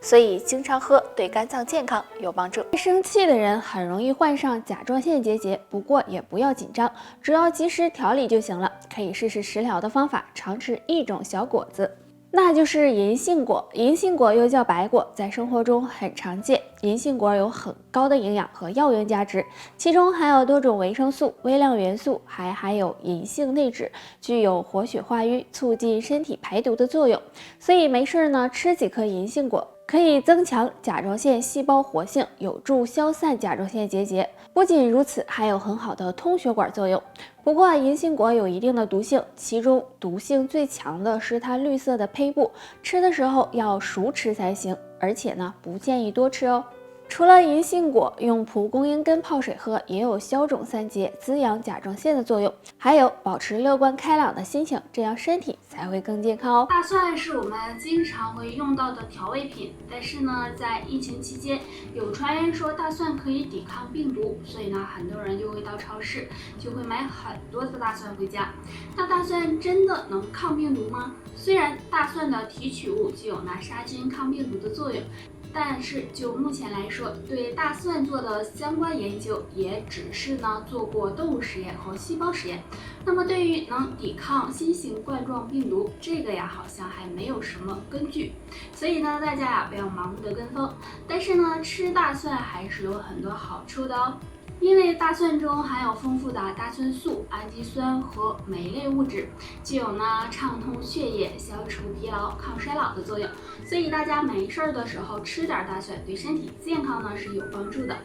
所以经常喝对肝脏健康有帮助。生气的人很容易患上甲状腺结节，不过也不要紧张，只要及时调理就行了。可以试试食疗的方法，常吃一种小果子。那就是银杏果，银杏果又叫白果，在生活中很常见。银杏果有很高的营养和药用价值，其中含有多种维生素、微量元素，还含有银杏内酯，具有活血化瘀、促进身体排毒的作用。所以没事呢，吃几颗银杏果，可以增强甲状腺细胞活性，有助消散甲状腺结节。不仅如此，还有很好的通血管作用。不过银杏果有一定的毒性，其中毒性最强的是它绿色的胚部，吃的时候要熟吃才行，而且呢，不建议多吃哦。除了银杏果，用蒲公英根泡水喝也有消肿散结、滋养甲状腺的作用，还有保持乐观开朗的心情，这样身体才会更健康哦。大蒜是我们经常会用到的调味品，但是呢，在疫情期间，有传言说大蒜可以抵抗病毒，所以呢，很多人就会到超市就会买很多的大蒜回家。那大蒜真的能抗病毒吗？虽然大蒜的提取物具有那杀菌抗病毒的作用，但是就目前来说，对大蒜做的相关研究也只是呢做过动物实验和细胞实验。那么对于能抵抗新型冠状病毒，这个呀好像还没有什么根据。所以呢，大家呀不要盲目的跟风。但是呢，吃大蒜还是有很多好处的哦。因为大蒜中含有丰富的大蒜素、氨基酸和酶类物质，具有呢畅通血液、消除疲劳、抗衰老的作用，所以大家没事儿的时候吃点大蒜，对身体健康呢是有帮助的。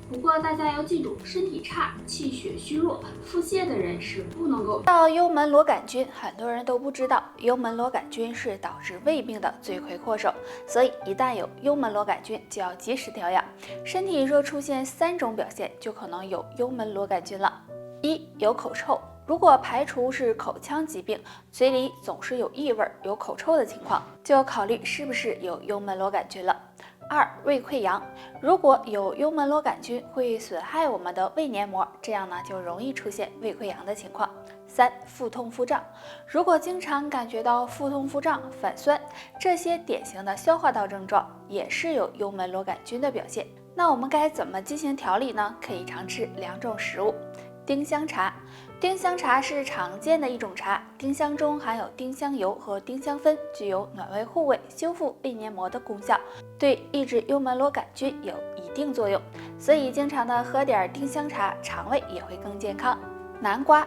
不过大家要记住，身体差、气血虚弱、腹泻的人是不能够到幽门螺杆菌，很多人都不知道，幽门螺杆菌是导致胃病的罪魁祸首，所以一旦有幽门螺杆菌，就要及时调养。身体若出现3种表现，就可能有幽门螺杆菌了。1. 有口臭，如果排除是口腔疾病，嘴里总是有异味、有口臭的情况，就要考虑是不是有幽门螺杆菌了。2. 胃溃疡，如果有幽门螺杆菌，会损害我们的胃黏膜，这样呢就容易出现胃溃疡的情况。3. 腹痛腹胀，如果经常感觉到腹痛腹胀、反酸，这些典型的消化道症状也是有幽门螺杆菌的表现。那我们该怎么进行调理呢？可以常吃2种食物。丁香茶，丁香茶是常见的一种茶，丁香中含有丁香油和丁香酚，具有暖胃护胃、修复胃黏膜的功效，对抑制幽门螺杆菌有一定作用，所以经常的喝点丁香茶，肠胃也会更健康。南瓜，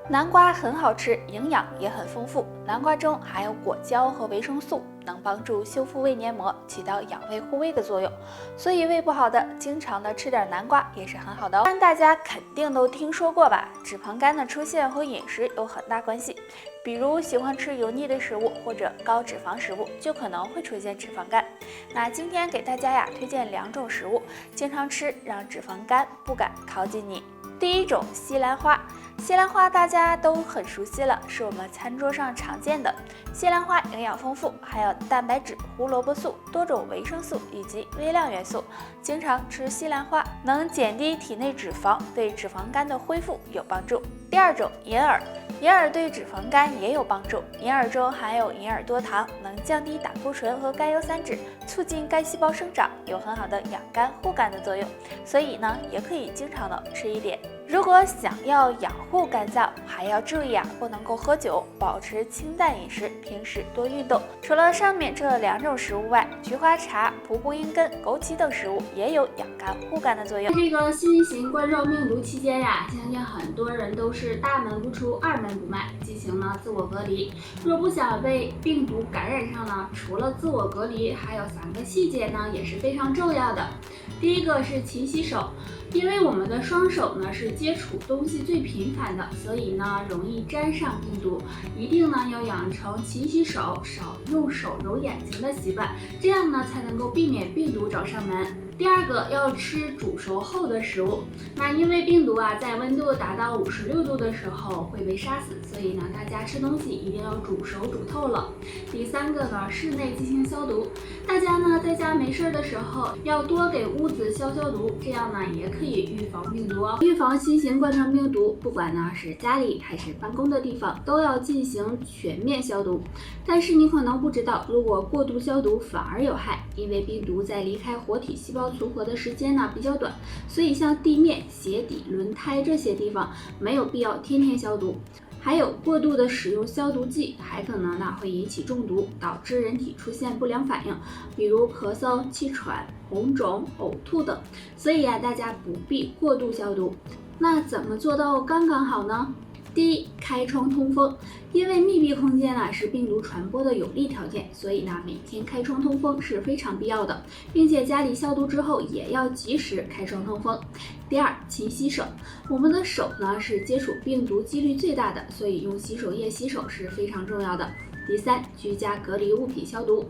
南瓜很好吃，营养也很丰富，南瓜中含有果胶和维生素，能帮助修复胃黏膜，起到养胃护胃的作用，所以胃不好的经常的吃点南瓜也是很好的哦。当然大家肯定都听说过吧，脂肪肝的出现和饮食有很大关系，比如喜欢吃油腻的食物或者高脂肪食物，就可能会出现脂肪肝。那今天给大家呀推荐2种食物，经常吃让脂肪肝不敢靠近你。第一种，西兰花。西兰花大家都很熟悉了，是我们餐桌上常见的。西兰花营养丰富，含有蛋白质、胡萝卜素、多种维生素以及微量元素。经常吃西兰花能减低体内脂肪，对脂肪肝的恢复有帮助。第二种，银耳。银耳对脂肪肝也有帮助，银耳中含有银耳多糖，能降低胆固醇和甘油三酯，促进肝细胞生长，有很好的养肝护肝的作用，所以呢，也可以经常的吃一点。如果想要养护肝脏，还要注意不能够喝酒，保持清淡饮食，平时多运动。除了上面这2种食物外，菊花茶、蒲公英根、枸杞等食物也有养肝护肝的作用。在这个新型冠状病毒期间呀，相信很多人都是大门不出、二门不迈，进行了自我隔离。若不想被病毒感染上呢，除了自我隔离，还有3个细节呢也是非常重要的。第一个是勤洗手，因为我们的双手呢是接触东西最频繁的，所以呢容易沾上病毒。一定呢要养成勤洗手、少用手揉眼睛的习惯，这样呢才能够避免病毒找上门。第二个要吃煮熟后的食物，那因为病毒在温度达到56度的时候会被杀死，所以呢大家吃东西一定要煮熟煮透了。第三个呢，室内进行消毒，大家呢在家没事的时候要多给屋子消毒，这样呢也可以预防病毒哦。预防新型冠状病毒，不管呢是家里还是办公的地方，都要进行全面消毒。但是你可能不知道，如果过度消毒反而有害，因为病毒在离开活体细胞存活的时间呢比较短，所以像地面、鞋底、轮胎这些地方没有必要天天消毒。还有过度的使用消毒剂，还可能会引起中毒，导致人体出现不良反应，比如咳嗽、气喘、红肿、呕吐等。所以大家不必过度消毒。那怎么做到刚刚好呢？第一，开窗通风，因为密闭空间是病毒传播的有利条件，所以每天开窗通风是非常必要的，并且家里消毒之后也要及时开窗通风。第二，勤洗手，我们的手是接触病毒几率最大的，所以用洗手液洗手是非常重要的。第三，居家隔离物品消毒。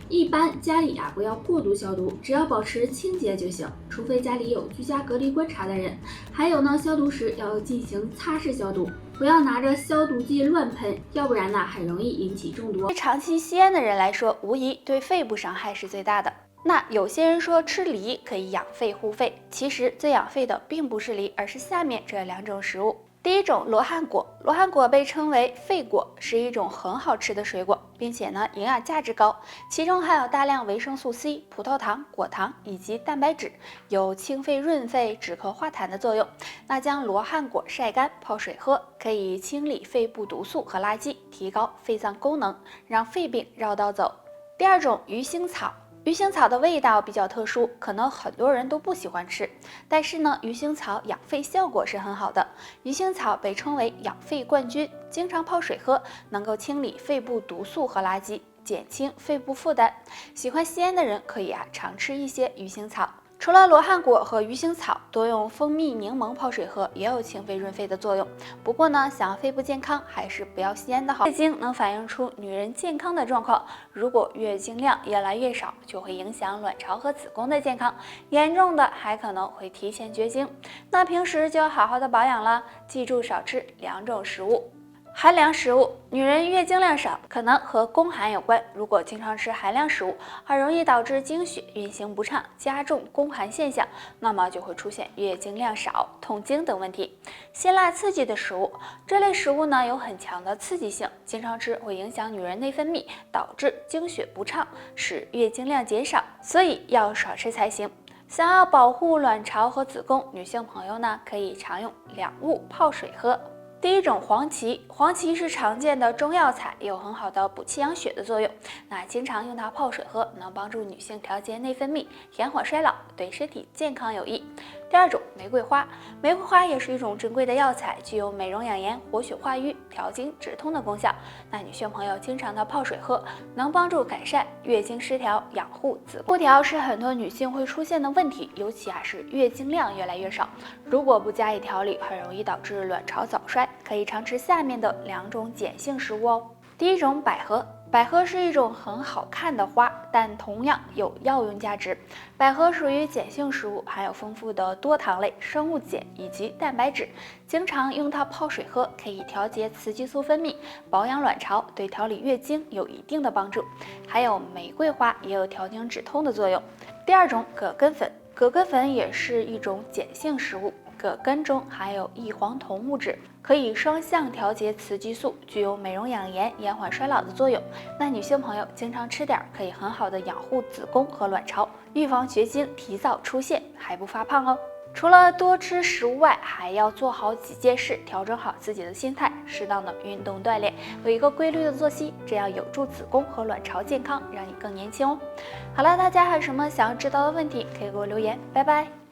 一般家里不要过度消毒，只要保持清洁就行，除非家里有居家隔离观察的人。还有消毒时要进行擦拭消毒，不要拿着消毒剂乱喷，要不然很容易引起中毒。对长期吸烟的人来说，无疑对肺部伤害是最大的。那有些人说吃梨可以养肺护肺，其实最养肺的并不是梨，而是下面这两种食物。第一种，罗汉果。罗汉果被称为肺果，是一种很好吃的水果，并且营养价值高，其中含有大量维生素 C、葡萄糖、果糖以及蛋白质，有清肺润肺、止咳化痰的作用。那将罗汉果晒干泡水喝，可以清理肺部毒素和垃圾，提高肺脏功能，让肺病绕道走。第二种，鱼腥草。鱼腥草的味道比较特殊，可能很多人都不喜欢吃，但是鱼腥草养肺效果是很好的。鱼腥草被称为养肺冠军，经常泡水喝，能够清理肺部毒素和垃圾，减轻肺部负担。喜欢吸烟的人可以常吃一些鱼腥草。除了罗汉果和鱼腥草，多用蜂蜜、柠檬泡水喝也有清肺润肺的作用。不过想要肺部健康，还是不要吸烟的好。月经能反映出女人健康的状况，如果月经量越来越少，就会影响卵巢和子宫的健康，严重的还可能会提前绝经。那平时就要好好的保养了，记住少吃两种食物。寒凉食物，女人月经量少可能和宫寒有关，如果经常吃寒凉食物，很容易导致经血运行不畅，加重宫寒现象，那么就会出现月经量少、痛经等问题。辛辣刺激的食物，这类食物有很强的刺激性，经常吃会影响女人内分泌，导致经血不畅，使月经量减少，所以要少吃才行。想要保护卵巢和子宫，女性朋友可以常用两物泡水喝。第一种，黄芪。黄芪是常见的中药材，有很好的补气养血的作用。那经常用它泡水喝，能帮助女性调节内分泌，延缓衰老，对身体健康有益。第二种，玫瑰花。玫瑰花也是一种珍贵的药材，具有美容养颜、活血化瘀、调经止痛的功效。那女性朋友经常的泡水喝，能帮助改善月经失调，养护子宫。不调是很多女性会出现的问题，尤其是月经量越来越少，如果不加以调理，很容易导致卵巢早衰。可以常吃下面的两种碱性食物哦。第一种，百合。百合是一种很好看的花，但同样有药用价值。百合属于碱性食物，含有丰富的多糖类、生物碱以及蛋白质，经常用它泡水喝，可以调节雌激素分泌，保养卵巢，对调理月经有一定的帮助。还有玫瑰花也有调经止痛的作用。第二种，葛根粉。葛根粉也是一种碱性食物，葛根中含有异黄酮物质，可以双向调节雌激素，具有美容养颜、延缓衰老的作用。那女性朋友经常吃点，可以很好的养护子宫和卵巢，预防绝经提早出现，还不发胖哦。除了多吃食物外，还要做好几件事，调整好自己的心态，适当的运动锻炼，有一个规律的作息，这样有助子宫和卵巢健康，让你更年轻哦。好了，大家还有什么想要知道的问题，可以给我留言，拜拜。